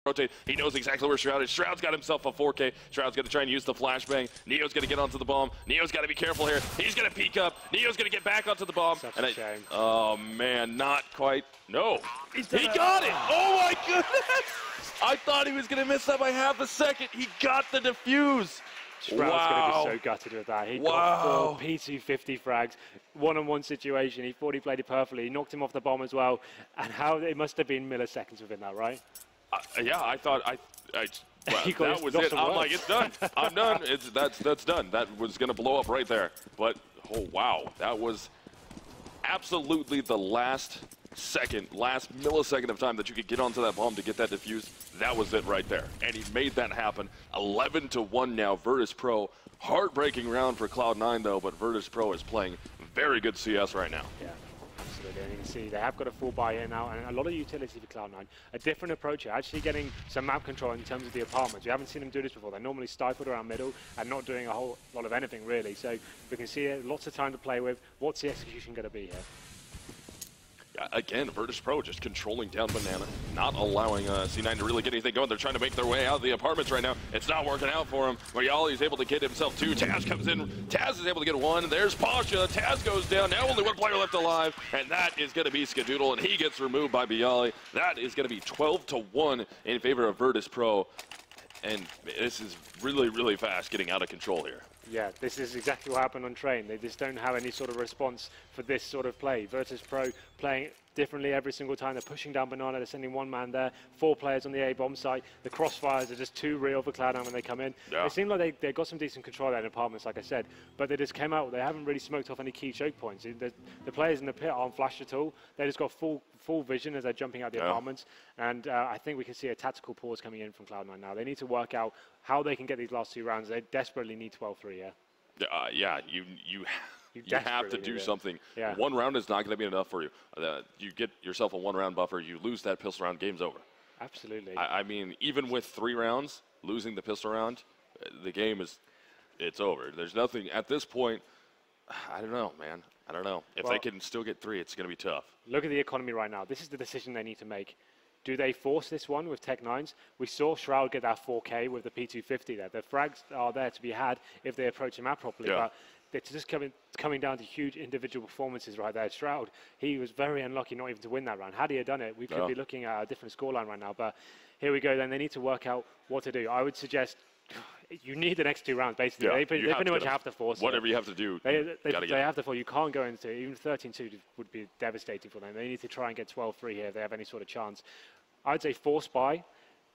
rotate. He knows exactly where Shroud is. Shroud's got himself a 4K. Shroud's going to try and use the flashbang. Neo's going to get onto the bomb. Neo's got to be careful here. He's going to peek up. Neo's going to get back onto the bomb. Such a shame. Oh, man, not quite. No. He got it. Oh, my goodness. I thought he was going to miss that by half a second. He got the defuse. Shroud's going to be so gutted with that. He got 4 P250 frags, one-on-one situation. He thought he played it perfectly. He knocked him off the bomb as well. And how it must have been milliseconds within that, right? Yeah, I thought well, that was it. I'm like, it's done. I'm done. That's done. That was going to blow up right there. But, oh, wow. That was absolutely the last millisecond of time that you could get onto that bomb to get that defused. That was it right there. And he made that happen. 11-1 now, Virtus.Pro. Heartbreaking round for Cloud9, though, but Virtus.Pro is playing very good CS right now. Yeah. Absolutely, and you can see they have got a full buy here now, and a lot of utility for Cloud9. A different approach here, actually getting some map control in terms of the apartments. We haven't seen them do this before. They're normally stifled around middle and not doing a whole lot of anything, really. So we can see lots of time to play with. What's the execution going to be here? Again, Virtus.Pro just controlling down Banana, not allowing C9 to really get anything going. They're trying to make their way out of the apartments right now. It's not working out for him. Mayali is able to get himself 2. Taz comes in. Taz is able to get 1. There's Pasha. Taz goes down. Now only 1 player left alive, and that is going to be Skadoodle, and he gets removed by Bialy. That is going to be 12-1 in favor of Virtus.Pro, and this is really, really fast getting out of control here. Yeah, this is exactly what happened on Train. They just don't have any sort of response for this sort of play. Virtus.Pro playing differently every single time. They're pushing down Banana. They're sending 1 man there. 4 players on the A bomb site. The crossfires are just too real for Cloud9 when they come in. Yeah. It seemed like they got some decent control there in apartments, like I said, but they just came out. They haven't really smoked off any key choke points. The players in the pit aren't flashed at all. They just got full vision as they're jumping out the apartments. And I think we can see a tactical pause coming in from Cloud9 now. They need to work out how they can get these last 2 rounds. They desperately need 12-3, yeah, you have to do something. Yeah. 1 round is not going to be enough for you. You get yourself a 1-round buffer, you lose that pistol round, game's over. Absolutely. I mean, even with 3 rounds, losing the pistol round, the game it's over. There's nothing at this point. I don't know, man. I don't know. If they can still get 3, it's going to be tough. Look at the economy right now. This is the decision they need to make. Do they force this one with Tech9s? We saw Shroud get that 4K with the P250 there. The frags are there to be had if they approach the map properly. But it's just coming down to huge individual performances right there. Shroud, he was very unlucky not even to win that round. Had he had done it, we could be looking at a different scoreline right now. But here we go then. They need to work out what to do. I would suggest you need the next 2 rounds, basically. Yeah, they pretty much have to force whatever you have to do. They have to force. You can't go into even 13-2 would be devastating for them. They need to try and get 12-3 here if they have any sort of chance. I'd say force buy,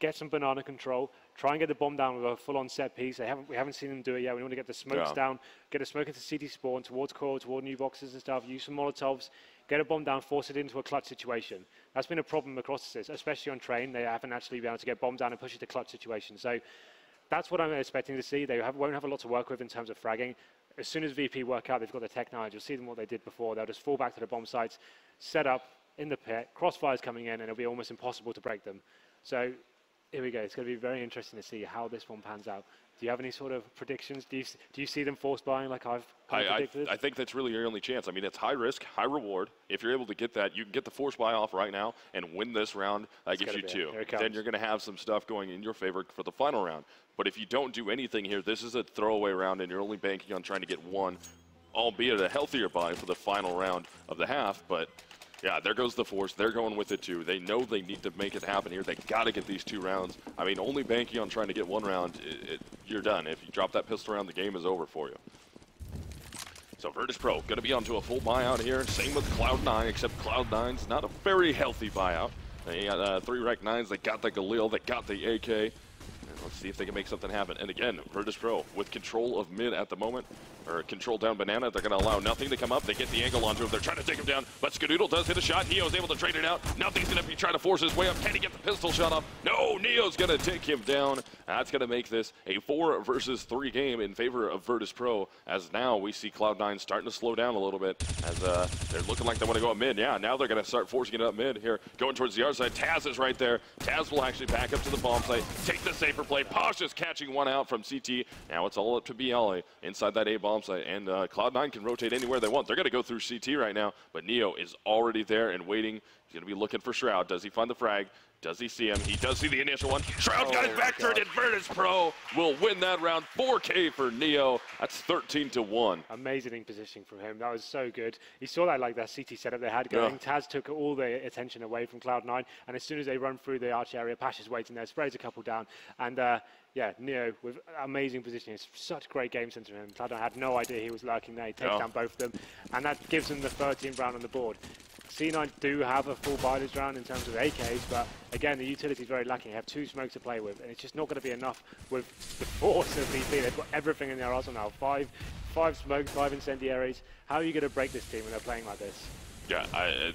get some Banana control, try and get the bomb down with a full-on set piece. We haven't seen them do it yet. We want to get the smokes down, get a smoke into CT spawn, towards core, toward new boxes and stuff, use some Molotovs, get a bomb down, force it into a clutch situation. That's been a problem across this, especially on Train. They haven't actually been able to get bomb down and push it to clutch situation. So that's what I'm expecting to see. They won't have a lot to work with in terms of fragging. As soon as VP work out, they've got the Tech9s. You'll see them what they did before. They'll just fall back to the bomb sites, set up in the pit, crossfires coming in, and it'll be almost impossible to break them. So here we go. It's going to be very interesting to see how this one pans out. Do you have any sort of predictions? Do you see them force buying like I've predicted? I think that's really your only chance. I mean, it's high risk, high reward. If you're able to get that, you can get the force buy off right now and win this round. That gives you 2. Then you're going to have some stuff going in your favor for the final round. But if you don't do anything here, this is a throwaway round, and you're only banking on trying to get 1, albeit a healthier buy for the final round of the half. But yeah, there goes the force. They're going with it too. They know they need to make it happen here. They got to get these 2 rounds. I mean, only banking on trying to get 1 round, you're done. If you drop that pistol round, the game is over for you. So Virtus.Pro going to be onto a full buyout here. Same with Cloud9, except Cloud9's not a very healthy buyout. They got 3 Rec 9s. They got the Galil. They got the AK. And let's see if they can make something happen. And again, Virtus.Pro with control of mid at the moment. Or control down Banana. They're going to allow nothing to come up. They get the angle onto him. They're trying to take him down. But Skadoodle does hit a shot. Neo's able to trade it out. Nothing's going to be trying to force his way up. Can he get the pistol shot off? No, Neo's going to take him down. That's going to make this a 4 versus 3 game in favor of Virtus.Pro. As now we see Cloud9 starting to slow down a little bit. As they're looking like they want to go up mid. Yeah, now they're going to start forcing it up mid here. Going towards the other side. Taz is right there. Taz will actually back up to the bomb site. Take the safer play. Pasha's catching 1 out from CT. Now it's all up to Bialy inside that A bomb site. And Cloud9 can rotate anywhere they want. They're going to go through CT right now, but Neo is already there and waiting. He's going to be looking for Shroud. Does he find the frag? Does he see him? He does see the initial one. Shroud's got his back turned, and Virtus.Pro will win that round. 4K for Neo. That's 13-1. Amazing positioning from him. That was so good. He saw that like that CT setup they had going. Yeah. Taz took all the attention away from Cloud9, and as soon as they run through the arch area, Pasha's waiting there, sprays a couple down, and yeah, Neo with amazing positioning. It's such great game sense from him. Cloud9 had no idea he was lurking there. He takes down both of them, and that gives them the 13th round on the board. C9 do have a full buy this round in terms of AKs, but again, the utility is very lacking. They have 2 smokes to play with, and it's just not going to be enough with the force of VP. They've got everything in their arsenal now. 5 smokes, 5 incendiaries. How are you going to break this team when they're playing like this? Yeah,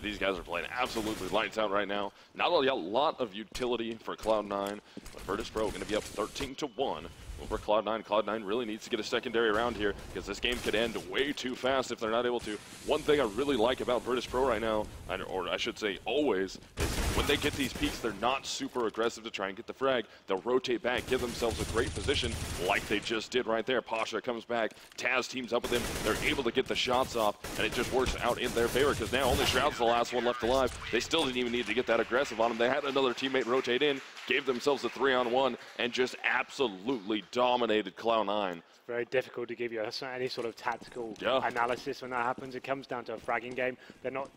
these guys are playing absolutely lights out right now. Not only a lot of utility for Cloud9, but Virtus.Pro going to be up 13-1 over Cloud9. Cloud9 really needs to get a secondary round here because this game could end way too fast if they're not able to. One thing I really like about Virtus.Pro right now, or I should say always, is when they get these peaks, they're not super aggressive to try and get the frag. They'll rotate back, give themselves a great position like they just did right there. Pasha comes back, Taz teams up with him. They're able to get the shots off, and it just works out in their favor because now only Shroud's the last one left alive. They still didn't even need to get that aggressive on him. They had another teammate rotate in, gave themselves a 3-on-1, and just absolutely dominated Cloud9. Very difficult to give you any sort of tactical analysis when that happens. It comes down to a fragging game. They're not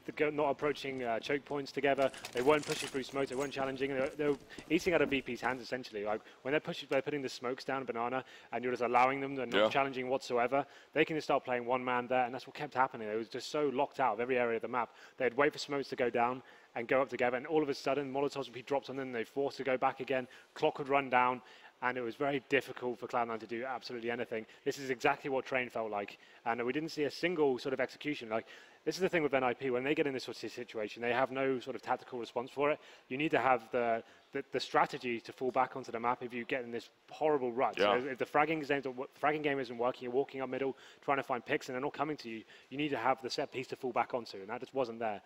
approaching choke points together. They weren't pushing through smokes. They weren't challenging. They're eating out of VP's hands essentially. Like when they're putting the smokes down Banana, and you're just allowing them. They're not challenging whatsoever. They can just start playing one man there, and that's what kept happening. It was just so locked out of every area of the map. They'd wait for smokes to go down and go up together, and all of a sudden Molotovs would be dropped on them. And they're forced to go back again. Clock would run down. And it was very difficult for Cloud9 to do absolutely anything. This is exactly what Train felt like. And we didn't see a single sort of execution. Like, this is the thing with NIP. When they get in this sort of situation, they have no sort of tactical response for it. You need to have the strategy to fall back onto the map if you get in this horrible rut. So if the fragging game isn't working, you're walking up middle, trying to find picks, and they're not coming to you, you need to have the set piece to fall back onto, and that just wasn't there.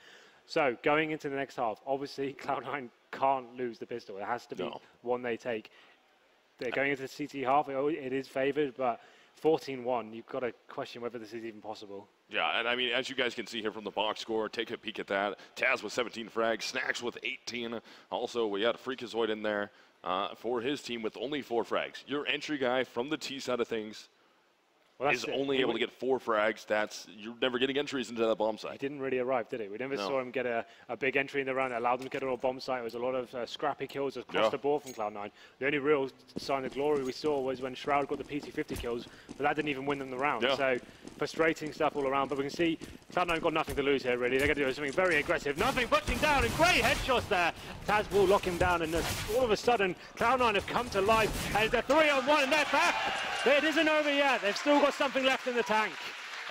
So going into the next half, obviously Cloud9 can't lose the pistol. It has to be one they take. They're going into the CT half. It is favored, but 14-1, you've got to question whether this is even possible. Yeah, and I mean, as you guys can see here from the box score, take a peek at that. Taz with 17 frags, Snacks with 18. Also, we had Freakazoid in there for his team with only 4 frags. Your entry guy from the T side of things is only able to get 4 frags. You're never getting entries into that bomb site. He didn't really arrive, did he? We never saw him get a big entry in the round that allowed them to get a bomb site. It was a lot of scrappy kills across the board from Cloud9. The only real sign of glory we saw was when Shroud got the PT50 kills, but that didn't even win them the round. So frustrating stuff all around, but we can see Cloud9 got nothing to lose here, really. They're going to do something very aggressive. Nothing butching down, and great headshots there. Taz will lock him down, and all of a sudden, Cloud9 have come to life, and it's a 3-on-1, and they're back. It isn't over yet. They've still got something left in the tank.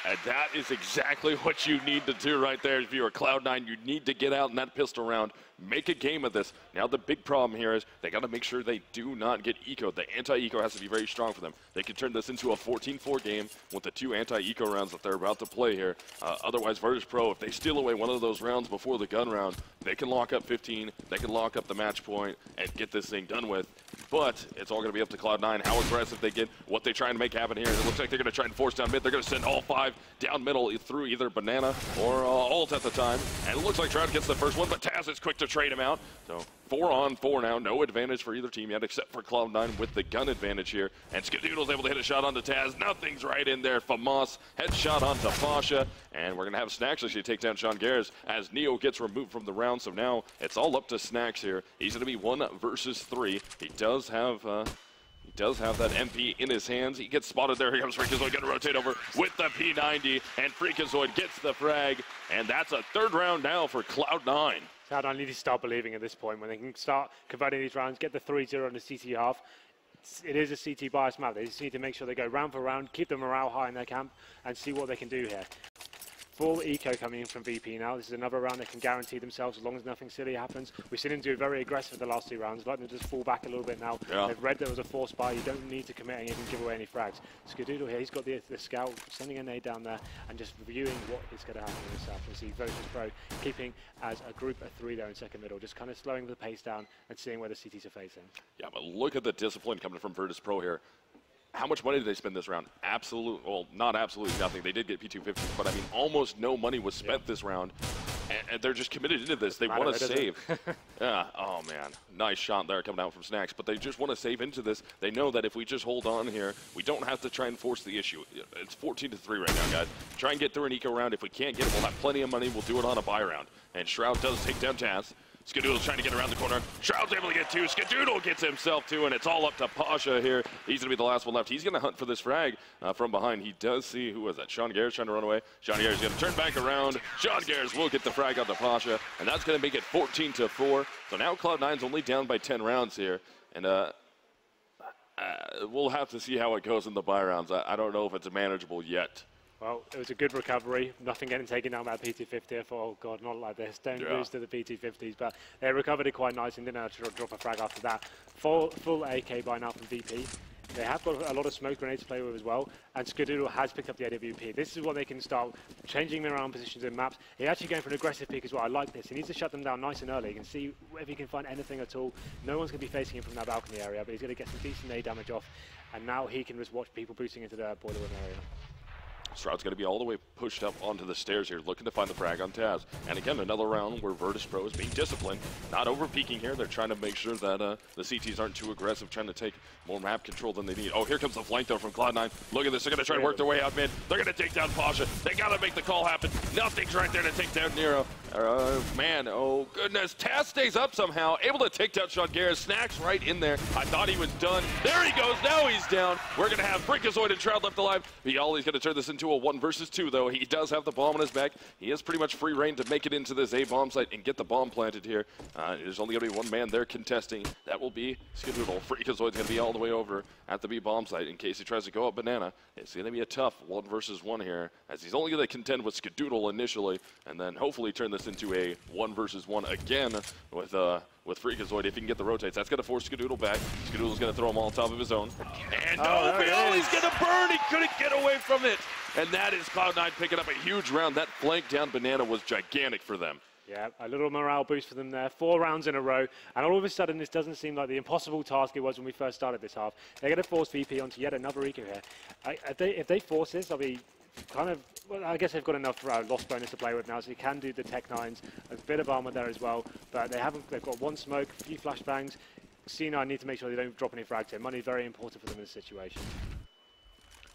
And that is exactly what you need to do right there. If you're a Cloud9, you need to get out in that pistol round, make a game of this. Now the big problem here is they got to make sure they do not get ecoed. The anti-eco has to be very strong for them. They can turn this into a 14-4 game with the 2 anti-eco rounds that they're about to play here. Otherwise, Virtus.Pro, if they steal away one of those rounds before the gun round, they can lock up 15, they can lock up the match point, and get this thing done with. But it's all going to be up to Cloud9, how aggressive they get, what they try and make happen here. It looks like they're going to try and force down mid. They're going to send all 5 down middle through either Banana or Ult at the time. And it looks like Shroud gets the first one, but Taz is quick to trade him out. So 4-on-4 now, no advantage for either team yet, except for Cloud9 with the gun advantage here. And Skadoodle's able to hit a shot onto Taz. Nothing's right in there. Famas headshot onto Pasha. And we're going to have Snacks actually take down Sean Gares as Neo gets removed from the round. So now it's all up to Snacks here. He's going to be 1 versus 3. He does have that MP in his hands. He gets spotted there. Here comes Freakazoid, going to rotate over with the P90, and Freakazoid gets the frag, and that's a 3rd round now for Cloud9. Cloud9 need to start believing at this point when they can start converting these rounds, get the 3-0 on the CT half. It is a CT bias map. They just need to make sure they go round for round, keep the morale high in their camp, and see what they can do here. Full eco coming in from VP now. This is another round they can guarantee themselves as long as nothing silly happens. We've seen him do very aggressive the last 2 rounds. Let them just fall back a little bit now. They've read there was a force buy. You don't need to commit and even give away any frags. Skadoodle here, he's got the scout, sending a nade down there and just reviewing what is going to happen in this half. We see Virtus.Pro keeping as a group of 3 there in second middle, just kind of slowing the pace down and seeing where the CTs are facing. Yeah, but look at the discipline coming from Virtus.Pro here. how much money did they spend this round? Well, not absolutely nothing. They did get P250s, but I mean, almost no money was spent this round. And they're just committed into this. They want to save. Yeah. Oh, man. Nice shot there coming out from Snacks. But they just want to save into this. They know that if we just hold on here, we don't have to try and force the issue. It's 14-3 right now, guys. Try and get through an eco round. If we can't get it, we'll have plenty of money. We'll do it on a buy round. And Shroud does take down Taz. Skadoodle's trying to get around the corner. Shroud's able to get 2. Skadoodle gets himself 2, and it's all up to Pasha here. He's going to be the last one left. He's going to hunt for this frag from behind. He does see, who was that? Sean Gares trying to run away. Sean Gares going to turn back around. Sean Gares will get the frag onto Pasha, and that's going to make it 14-4. So now Cloud9's only down by 10 rounds here, and we'll have to see how it goes in the buy rounds. I don't know if it's manageable yet. Well, it was a good recovery. Nothing getting taken down by P250. I thought, oh, God, not like this. Don't lose to the P250s. But they recovered it quite nice and didn't have to drop a frag after that. Full AK by now from VP. They have got a lot of smoke grenades to play with as well. And Skadoodle has picked up the AWP. This is what they can start changing them around positions in maps. He's actually going for an aggressive pick as well. I like this. He needs to shut them down nice and early. You can see if he can find anything at all. No one's going to be facing him from that balcony area, but he's going to get some decent A damage off. And now he can just watch people boosting into the boiler room area. Stroud's going to be all the way pushed up onto the stairs here, looking to find the frag on Taz. And again, another round where Virtus.Pro is being disciplined, not over-peaking here. They're trying to make sure that the CTs aren't too aggressive, trying to take more map control than they need. Oh, here comes the flank, though, from Cloud9. Look at this. They're going to try and work their way out mid. They're going to take down Pasha. They got to make the call happen. Nothing's right there to take down Nero. Man, oh, goodness. Taz stays up somehow, able to take down Sean Gares. Snacks right in there. I thought he was done. There he goes. Now he's down. We're going to have Freakazoid and Shroud left alive. Viali's going to turn this into a 1 versus 2, though. He does have the bomb on his back. He has pretty much free reign to make it into this A bomb site and get the bomb planted here. There's only going to be one man there contesting. That will be Skadoodle. Freakazoid's going to be all the way over at the B bomb site in case he tries to go up Banana. It's going to be a tough 1 versus 1 here, as he's only going to contend with Skadoodle initially, and then hopefully turn this into a 1 versus 1 again with Freakazoid if he can get the rotates. That's going to force Skadoodle back. Skadoodle's going to throw him all on top of his own. And he's going to burn. He couldn't get away from it. And that is Cloud9 picking up a huge round. That flank down Banana was gigantic for them. Yeah, a little morale boost for them there. 4 rounds in a row. And all of a sudden, this doesn't seem like the impossible task it was when we first started this half. They're going to force VP onto yet another eco here. If they force this, I'll be kind of, well, I guess they've got enough lost bonus to play with now, so you can do the Tech 9s, a bit of armor there as well, but they've got 1 smoke, a few flashbangs. C9 need to make sure they don't drop any frags here. Money is very important for them in this situation.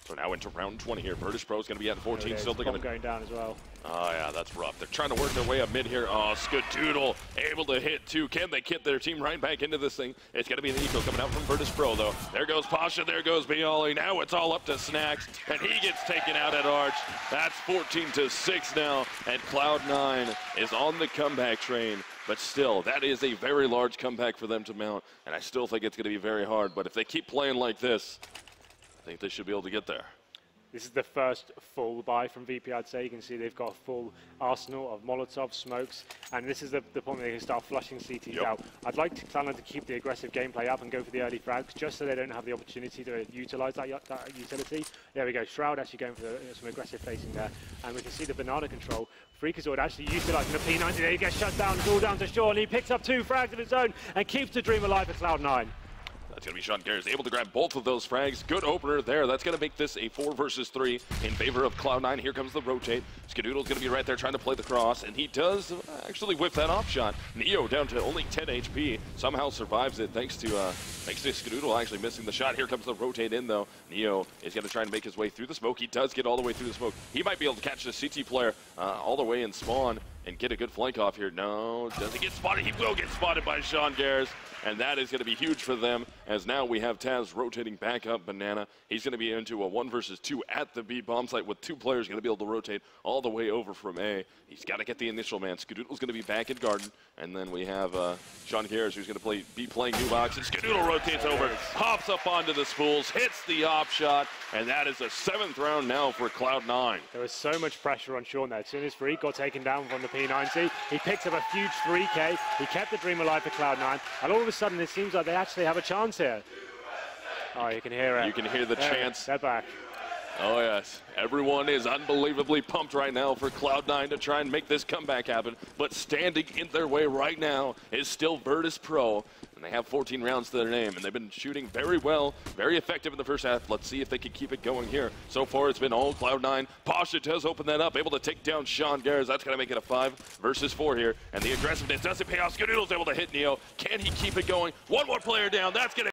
So now into round 20 here. Virtus.Pro is going to be at 14. Still they're going down as well. Oh, yeah, that's rough. They're trying to work their way up mid here. Oh, Skadoodle able to hit 2. Can they get their team right back into this thing? It's going to be an eco coming out from Virtus.Pro, though. There goes Pasha. There goes Bialy. Now it's all up to Snacks, and he gets taken out at Arch. That's 14-6 now, and Cloud9 is on the comeback train. But still, that is a very large comeback for them to mount, and I still think it's going to be very hard. But if they keep playing like this, I think they should be able to get there. This is the first full buy from VP, I'd say. You can see they've got a full arsenal of Molotov smokes, and this is the point where they can start flushing CTs out. I'd like Cloud9 to keep the aggressive gameplay up and go for the early frags, just so they don't have the opportunity to utilize that utility. There we go. Shroud actually going for some aggressive facing there, and we can see the banana control. Freakazoid actually utilizing the P90 there. He gets shut down. It's all down to Shaw, and he picks up 2 frags of his own and keeps the dream alive for Cloud9. That's going to be Sean Gares able to grab both of those frags. Good opener there. That's going to make this a 4 versus 3 in favor of Cloud9. Here comes the rotate. Skadoodle's going to be right there trying to play the cross, and he does actually whip that off shot. Neo down to only 10 HP. Somehow survives it thanks to Skadoodle actually missing the shot. Here comes the rotate in, though. Neo is going to try and make his way through the smoke. He does get all the way through the smoke. He might be able to catch the CT player all the way in spawn and get a good flank off here. No, doesn't get spotted. He will get spotted by Sean Gares. And that is going to be huge for them, as now we have Taz rotating back up Banana. He's going to be into a 1 versus 2 at the B bomb site with 2 players going to be able to rotate all the way over from A. He's got to get the initial man. Skadoodle's going to be back in Garden. And then we have Sean Gares, who's going to be playing new box. And Skadoodle rotates over, pops up onto the spools, hits the off shot, and that is a 7th round now for Cloud9. There was so much pressure on Sean there. As soon as Freak got taken down from the P90, he picked up a huge 3K. He kept the dream alive for Cloud9. And all of a sudden, it seems like they actually have a chance here. Oh, you can hear it. You can hear the chants. They're back. Oh, yes. Everyone is unbelievably pumped right now for Cloud9 to try and make this comeback happen. But standing in their way right now is still Virtus.Pro. And they have 14 rounds to their name. And they've been shooting very well, very effective in the first half. Let's see if they can keep it going here. So far, it's been all Cloud9. Pasha does open that up, able to take down Sean Gares. That's going to make it a 5 versus 4 here. And the aggressiveness doesn't pay off. Skoodoodle's able to hit Neo. Can he keep it going? One more player down. That's going to